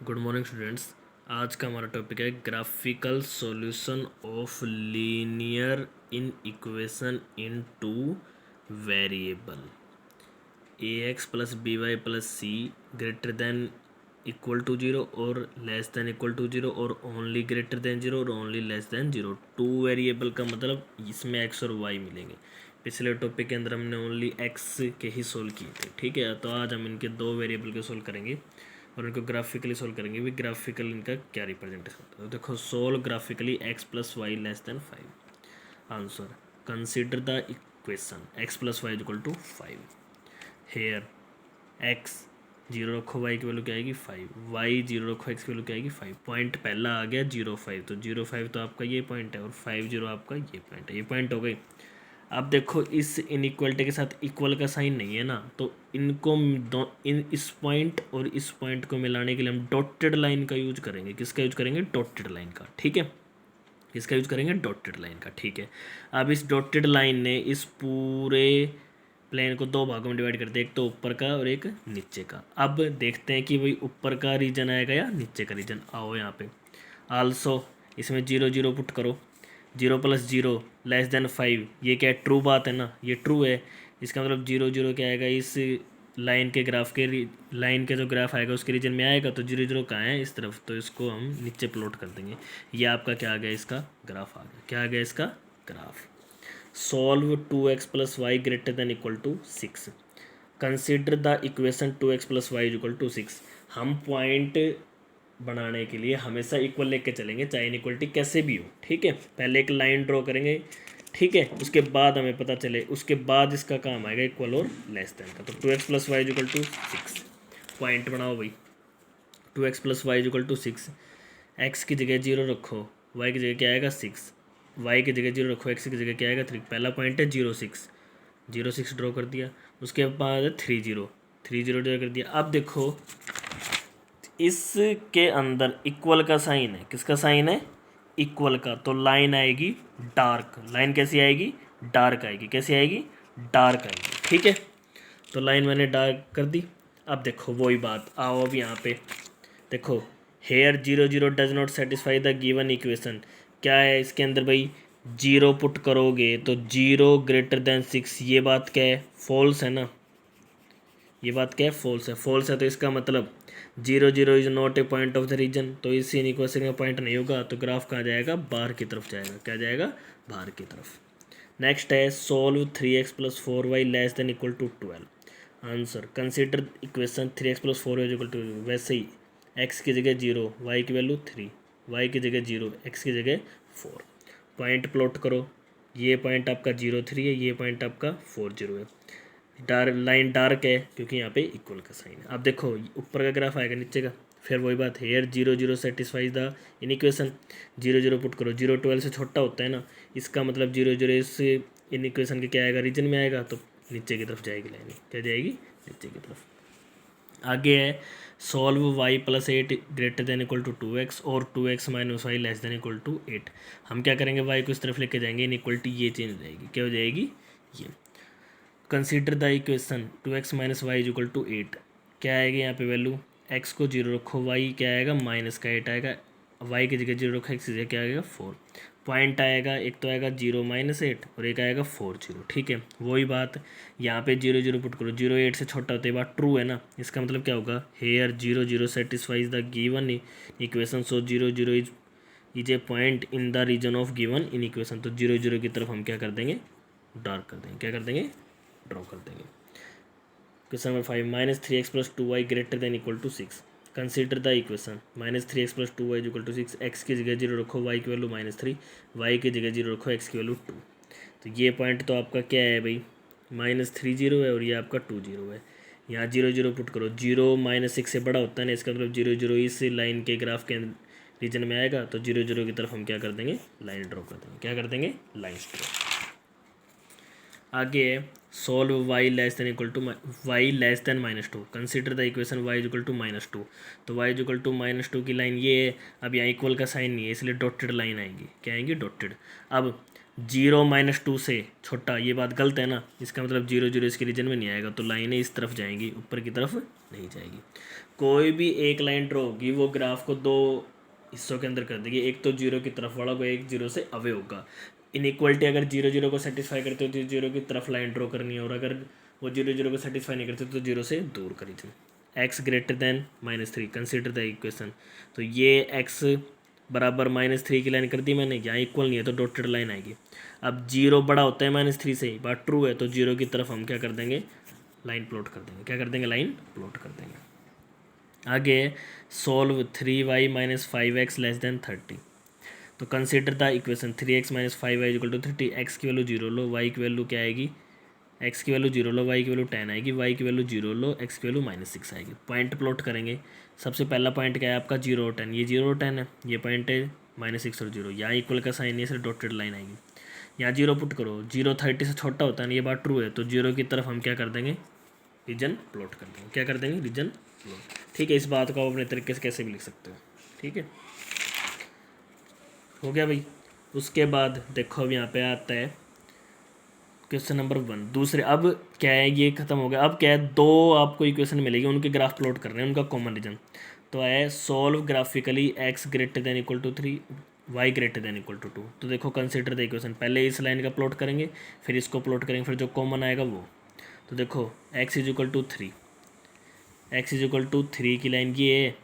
Good morning students. आज का हमारा टॉपिक है graphical solution of linear inequation in two variable A X plus B Y plus C greater than equal to zero और less than equal to zero और only greater than zero और only less than zero. Two variable का मतलब इसमें x और Y मिलेंगे। पिछले topic के अंदर हमने ओनली एक्स के ही सोल्व किए थे, ठीक है। तो आज हम इनके दो वेरिएबल के सोल्व करेंगे और इनको ग्राफिकली सोल्व करेंगे। भी ग्राफिकल इनका क्या रिप्रेजेंटेशन होता है। तो देखो, solve graphically X plus Y less than 5। Answer, consider the equation X plus Y equal to 5। Here X zero रखो, वाई की वैल्यू क्या आएगी 5, वाई जीरो रखो, एक्स की वैल्यू क्या आएगी 5। पॉइंट पहला आ गया 0 5, तो 0 5 तो आपका ये पॉइंट है और 5 0 आपका ये पॉइंट है। ये पॉइंट हो गई। अब देखो, इस इनइक्वलिटी के साथ इक्वल का साइन नहीं है ना, तो इनको इस पॉइंट और इस पॉइंट को मिलाने के लिए हम डॉटेड लाइन का यूज करेंगे। किसका यूज करेंगे? डॉटेड लाइन का, ठीक है। किसका यूज करेंगे? डॉटेड लाइन का, ठीक है। अब इस डॉटेड लाइन ने इस पूरे प्लेन को दो भागों में डिवाइड कर दिया, एक तो ऊपर का और एक नीचे का। अब देखते हैं कि भाई ऊपर का रीजन आएगा या नीचे का रीजन। आओ यहाँ पे आल्सो इसमें 0 0 पुट करो। 0 प्लस 0 लेस देन 5, ये क्या है? ट्रू बात है ना, ये ट्रू है। इसका मतलब 0 0 क्या आएगा? इस लाइन के ग्राफ के लाइन के जो ग्राफ आएगा उसके रीजन में आएगा। तो 0 0 कहाँ है? इस तरफ, तो इसको हम नीचे प्लॉट कर देंगे। ये आपका क्या आ गया? इसका ग्राफ आ गया। क्या आ गया? इसका graph. Solve 2x plus Y greater than equal to 6। Consider the equation 2x plus Y equal to 6। हम पॉइंट बनाने के लिए हमेशा इक्वल लेके चलेंगे, चाहे इनइक्वलिटी कैसे भी हो, ठीक है। पहले एक लाइन ड्रॉ करेंगे, ठीक है। उसके बाद हमें पता चले, उसके बाद इसका काम आएगा इक्वल और लेस देन का। तो 2x plus Y equal to 6 point बनाओ भाई। 2x plus Y equal to 6। X की जगह 0 रखो, वाई की जगह क्या आएगा 6। वाई की जगह 0 रखो, एक्स की जगह क्या आएगा 3। पहला पॉइंट है 0 6, 0 6 ड्रॉ कर दिया। उसके बाद 3 0, 3 0 ड्रॉ कर दिया। अब देखो, इसके अंदर इक्वल का साइन है। किसका साइन है? इक्वल का। तो लाइन आएगी डार्क। लाइन कैसी आएगी? डार्क आएगी। कैसी आएगी? डार्क आएगी, ठीक है। तो लाइन मैंने डार्क कर दी। अब देखो वही बात, आओ अब यहाँ पे देखो, here 0 0 does not satisfy the given equation. क्या है इसके अंदर भाई? 0 पुट करोगे तो 0 ग्रेटर देन 6। ये बात क्या है? फॉल्स है ना। ये बात क्या है? फॉल्स है। फॉल्स है तो इसका मतलब 0 0 is not a point of the region. तो इस इक्वेशन का पॉइंट नहीं होगा, तो ग्राफ कहाँ जाएगा? बाहर की तरफ जाएगा। क्या जाएगा? बाहर की तरफ। नेक्स्ट है solve 3x plus 4y less than equal to 12। Answer, consider equation 3x plus 4y equal to, वैसे ही x की जगह 0, y की वैल्यू 3, y की जगह 0, x की जगह 4। पॉइंट प्लॉट करो। ये पॉइंट आपका 0 3 है, ये पॉइंट आपका 4 0 है। डार्क लाइन डार्क है क्योंकि यहाँ पे इक्वल का साइन है। अब देखो, ऊपर का ग्राफ आएगा नीचे का। फिर वही बात, here 0 0 satisfies the in equation. 0 0 put करो, 0 12 से छोटा होता है ना, इसका मतलब 0 0 इस इन इक्वेशन के क्या आएगा? रीजन में आएगा। तो नीचे की तरफ जाएगी लाइन। क्या जाएगी? नीचे की तरफ। आगे है solve y plus 8 greater than equal to 2x और 2x minus Y less than equal to 8। हम क्या करेंगे? y को इस तरफ लेके जाएंगे, इनइक्वलिटी ये चेंज हो जाएगी। क्या हो जाएगी? ये। Consider the equation 2x minus Y equal to 8। क्या आएगा यहाँ पे वैल्यू? x को 0 रखो, y क्या आएगा? माइनस का 8 आएगा। y की जगह 0 रखो, x की जगह क्या आएगा? 4। पॉइंट आएगा, एक तो आएगा 0 माइनस 8 और एक आएगा 4 0, ठीक है। वही बात यहाँ पे 0 0 पुट करो, 0 8 से छोटा होता है, बात ट्रू है ना। इसका मतलब क्या होगा? Here 0 0 satisfies the given equation, so 0 0 is a point in the region of given in equation. तो 0 0 की तरफ हम क्या कर देंगे? डार्क कर देंगे। क्या कर देंगे? ड्रॉ कर देंगे। Question number 5, minus 3x plus 2y greater than equal to 6। Consider the equation minus 3x plus 2y equal to 6। X की जगह 0 रखो, y की वैल्यू -3, y की जगह 0 रखो, x की वैल्यू 2। तो ये पॉइंट तो आपका क्या है भाई? -3 0 है और ये आपका 2 0 है। यहाँ 0 0 पुट करो, 0 -6 से बड़ा होता है ना, इसका मतलब 0 0 इस लाइन के ग्राफ के रीजन में आएगा। तो 0 0 की तरफ हम क्या कर देंगे? लाइन ड्रॉ कर देंगे। क्या कर देंगे? Line draw. आगे है solve y less than equal to Y less than -2। Consider the equation y equal to -2। तो y इक्वल टू -2 की लाइन ये है। अब यहाँ इक्वल का साइन नहीं है, इसलिए डॉटेड लाइन आएगी। क्या आएंगी? डॉटेड। अब 0 - 2 से छोटा, ये बात गलत है ना, इसका मतलब 0 0 इसके रीजन में नहीं आएगा, तो लाइनें इस तरफ जाएंगी, ऊपर की तरफ नहीं जाएगी। कोई भी एक लाइन ड्रॉ होगी वो ग्राफ को दो हिस्सों के अंदर कर देगी, एक तो 0 की तरफ वाला को, एक 0 से अवे होगा। इनइक्वलिटी अगर 0 0 को सेटिस्फाई करते हो तो 0 की तरफ लाइन ड्रॉ करनी है, और अगर वो 0 0 को सेटिस्फाई नहीं करते तो 0 से दूर करी थी। x greater than -3 consider the equation, तो ये x बराबर -3 की लाइन कर दी मैंने, यहाँ इक्वल नहीं है तो डॉटेड लाइन आएगी। अब 0 बड़ा होता है -3 से, बात ट्रू है, तो 0 की तरफ हम क्या कर देंगे, लाइन प्लॉट कर देंगे। क्या कर देंगे, लाइन प्लॉट कर देंगे। आगे सोल्व 3y - 5x < 30, तो consider the equation 3x - 5y = 30। x की वैल्यू 0 लो, y की वैल्यू क्या आएगी, x की वैल्यू 0 लो, y की वैल्यू 10 आएगी, y की वैल्यू 0 लो, x की वैल्यू -6 आएगी। पॉइंट प्लॉट करेंगे। सबसे पहला पॉइंट क्या है आपका, 0 और 10, ये 0 और 10 है, ये पॉइंट है -6 और 0, यहाँ इक्वल का साइन, ये सिर्फ डॉटेड लाइन आएगी। यहाँ 0 पुट करो, 0 30 से छोटा होता है ना, ये बात ट्रू है, तो 0 की तरफ हम क्या कर देंगे, रीजन प्लॉट कर देंगे। क्या कर देंगे, रीजन प्लॉट। ठीक है, इस बात को आप अपने तरीके से कैसे भी लिख सकते हो। ठीक है, हो गया भाई। उसके बाद देखो अब यहाँ पे आता है क्वेश्चन नंबर 1 दूसरे। अब क्या है, ये खत्म हो गया। अब क्या है, दो आपको इक्वेशन मिलेगी, उनके ग्राफ प्लॉट कर रहे हैं, उनका कॉमन रीजन। तो है solve graphically x greater than equal to 3 y greater than equal to 2। तो देखो कंसिडर द इक्वेशन, पहले इस लाइन का प्लॉट करेंगे, फिर इसको प्लॉट करेंगे, फिर जो कॉमन आएगा वो। तो देखो x = 3, x = 3 की लाइन ये है,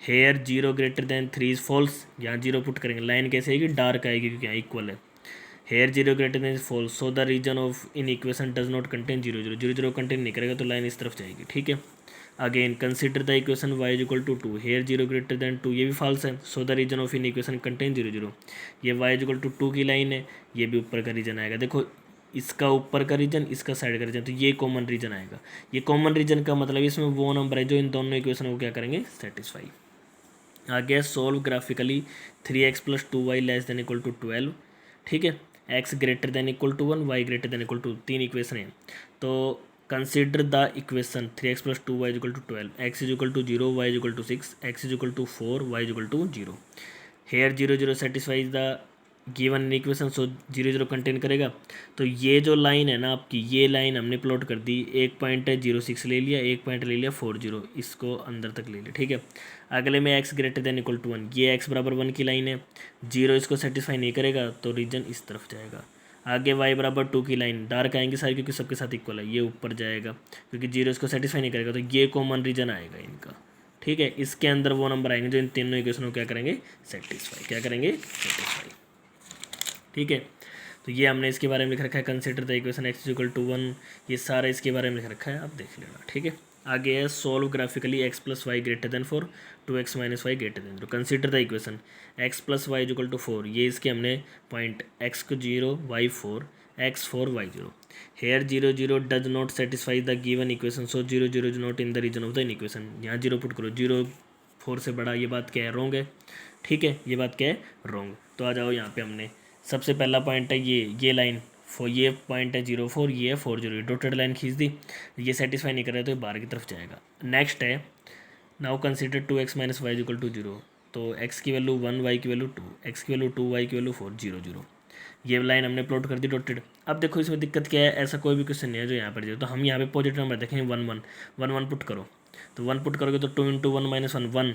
here 0 greater than 3 is false, यहाँ 0 पुट करेंगे, लाइन कैसे आएगी, डार्क आएगी क्योंकि यहाँ इक्वल है। Here 0 greater than false, so the region of in equation does not contain 0 0, 0 0 contain नहीं करेगा तो लाइन इस तरफ जाएगी। ठीक है, again consider the equation y = 2, here 0 greater than 2, ये भी फॉल्स है, so the region of in equation contain 0 0, ये y = 2 की लाइन है, ये भी ऊपर का रीजन आएगा। देखो इसका ऊपर का रीजन, इसका साइड का रीजन, तो ये कॉमन रीजन आएगा। ये कॉमन रीजन का मतलब इसमें वो नंबर है जो इन दोनों इक्वेशन को क्या करेंगे, सेटिस्फाई। आगे सोल्व ग्राफिकली 3x + 2y < 12। ठीक है, x greater than equal to 1, y greater than equal to, तीन इक्वेशन है। तो consider the equation 3x + 2y = 12, x = 0, y = 6, x = 4, y = 0। Here 0 0 satisfies the given equation, so 0 0 contain करेगा। तो ये जो line है ना आपकी, ये लाइन हमने प्लॉट कर दी, एक पॉइंट है 0 6 ले लिया, एक पॉइंट ले लिया 4 0, इसको अंदर तक ले लिया। ठीक है, अगले में x greater than equal to 1, ये x बराबर 1 की लाइन है, 0 इसको सेटिस्फाई नहीं करेगा तो रीजन इस तरफ जाएगा। आगे y बराबर 2 की लाइन, डार्क आएंगे सारी क्योंकि सबके साथ इक्वल है, ये ऊपर जाएगा क्योंकि 0 इसको सेटिस्फाई नहीं करेगा, तो ये कॉमन रीजन आएगा इनका। ठीक है, इसके अंदर वो नंबर आएंगे जो इन तीनों इक्वेशनों को क्या करेंगे, सेटिस्फाई। क्या करेंगे, सेटिस्फाई। ठीक है, तो ये हमने इसके बारे में लिख रखा है, कंसिडर द इक्वेशन x = 1, ये सारा इसके बारे में लिख रखा है, आप देख लेना। ठीक है, आगे है solve graphically x + y > 4, 2x - y > 0। Consider the equation x + y = 4, ये इसके हमने पॉइंट x को 0, y 4, x 4, y 0। Here 0 0 does not satisfy the given equation, so 0 0 is not in the region of the equation. यहाँ 0 put करो, 0 4 से बड़ा, ये बात क्या है, रॉन्ग है। ठीक है, ये बात क्या है, रॉन्ग। तो आ जाओ यहाँ पे, हमने सबसे पहला पॉइंट है ये लाइन, ये पॉइंट है 0 4, ये है 4 0, डॉटेड लाइन खींच दी, ये सेटिस्फाई नहीं कर रहा तो ये बाहर की तरफ जाएगा। नेक्स्ट है नाउ कंसिडर 2x - y = 0, तो x की वैल्यू 1, y की वैल्यू 2, x की वैल्यू 2, y की वैल्यू 4 0 0, ये लाइन हमने प्लॉट कर दी डॉटेड। अब देखो इसमें दिक्कत क्या है, ऐसा कोई भी क्वेश्चन नहीं है जो यहाँ पर जाए, तो हम यहाँ पे पॉजिटिव नंबर देखेंगे 1 1 1 1 पुट करो, तो 1 पुट करोगे तो 2 × 1 - 1 1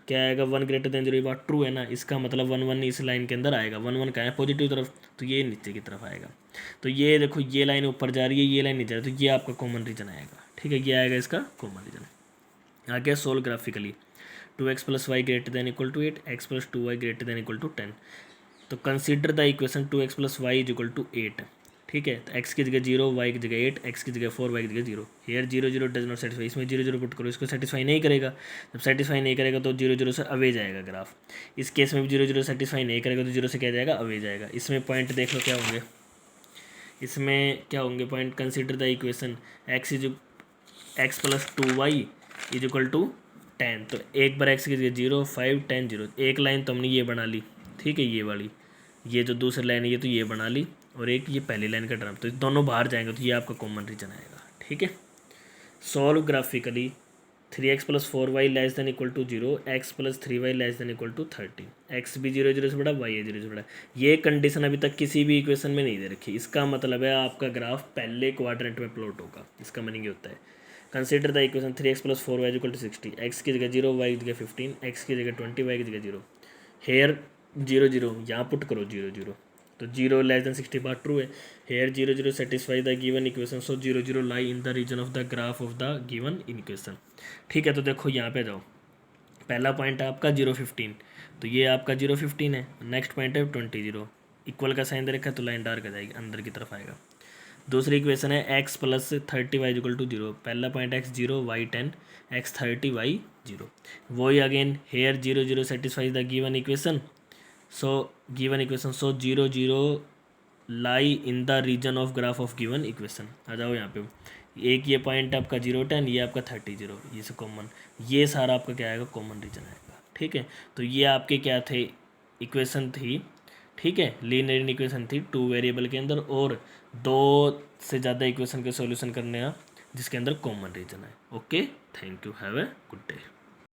क्या आएगा, 1 ग्रेटर देन 0, ये बात ट्रू है ना, इसका मतलब 1 1 इस लाइन के अंदर आएगा, 1 1 कहाँ है, पॉजिटिव तरफ, तो ये नीचे की तरफ आएगा। तो ये देखो ये लाइन ऊपर जा रही है, ये लाइन नीचे जा रही है, तो ये आपका कॉमन रीजन आएगा। ठीक है, ये आएगा इसका कॉमन रीजन। आगे solve graphically 2x + y > 8, x + 2y > 10। तो consider the equation 2x + y = 8। ठीक है, तो x की जगह 0, y की जगह 8, x की जगह 4, y की जगह 0। हेयर 0 0 डज नॉट सेटिस्फाई, इसमें 0 0 पुट करो, इसको सेटिस्फाई नहीं करेगा। जब सेटिस्फाई नहीं करेगा तो 0 0 से अवे जाएगा ग्राफ। इस केस में भी 0 0 सेटिस्फाई नहीं करेगा तो 0 से क्या जाएगा, अवे जाएगा। इसमें पॉइंट देख लो क्या होंगे, इसमें क्या होंगे point, consider the equation x + 2y = 10। तो एक बार x की जगह 0 5 10 0, एक लाइन तो हमने ये बना ली। ठीक है, ये वाली, ये जो दूसरी लाइन है ये तो ये बना ली, और एक ये पहली लाइन का टर्म, तो दोनों बाहर जाएंगे तो ये आपका कॉमन रीजन आएगा। ठीक है, solve graphically 3x + 4y < 0, x + 3y < 30, x भी 0 0 से बड़ा, वाई 0 से बड़ा। ये कंडीशन अभी तक किसी भी इक्वेशन में नहीं दे रखी। इसका मतलब है आपका ग्राफ पहले क्वाड्रेंट में प्लॉट होगा। इसका मीनिंग ये होता है, consider the equation 3x + 4y = 60, x की जगह 0, वाई की जगह 15, एक्स की जगह 20, वाई की जगह 0। हेयर 0 0 यहाँ पुट करो 0 0, तो 0 < 60 बात ट्रू है। Here 0 0 satisfy the given equation, so 0 0 lie in the region of the graph of the given equation. ठीक है, तो देखो यहाँ पे जाओ, पहला पॉइंट है आपका 0 15, तो ये आपका 0 15 है। नेक्स्ट पॉइंट है 20 0, इक्वल का साइन दे रखा है तो लाइन डार्क आ जाएगी, अंदर की तरफ आएगा। दूसरी इक्वेशन है x + 30 y = 0, पहला point x 0 y 10, x 30 y 0। वही again here 0 0 satisfies the given equation, so 0 0 lie in the region of graph of given equation. आ जाओ यहाँ पे, एक ये पॉइंट आपका 0 10, ये आपका 30 0, ये से कॉमन, ये सारा आपका क्या आएगा, कॉमन रीजन आएगा। ठीक है, तो ये आपके क्या थे, इक्वेशन थी। ठीक है, लीनियर इक्वेशन थी 2 वेरिएबल के अंदर, और 2 से ज़्यादा इक्वेशन के सॉल्यूशन करने हैं जिसके अंदर कॉमन रीजन है। Okay, thank you, have a good day.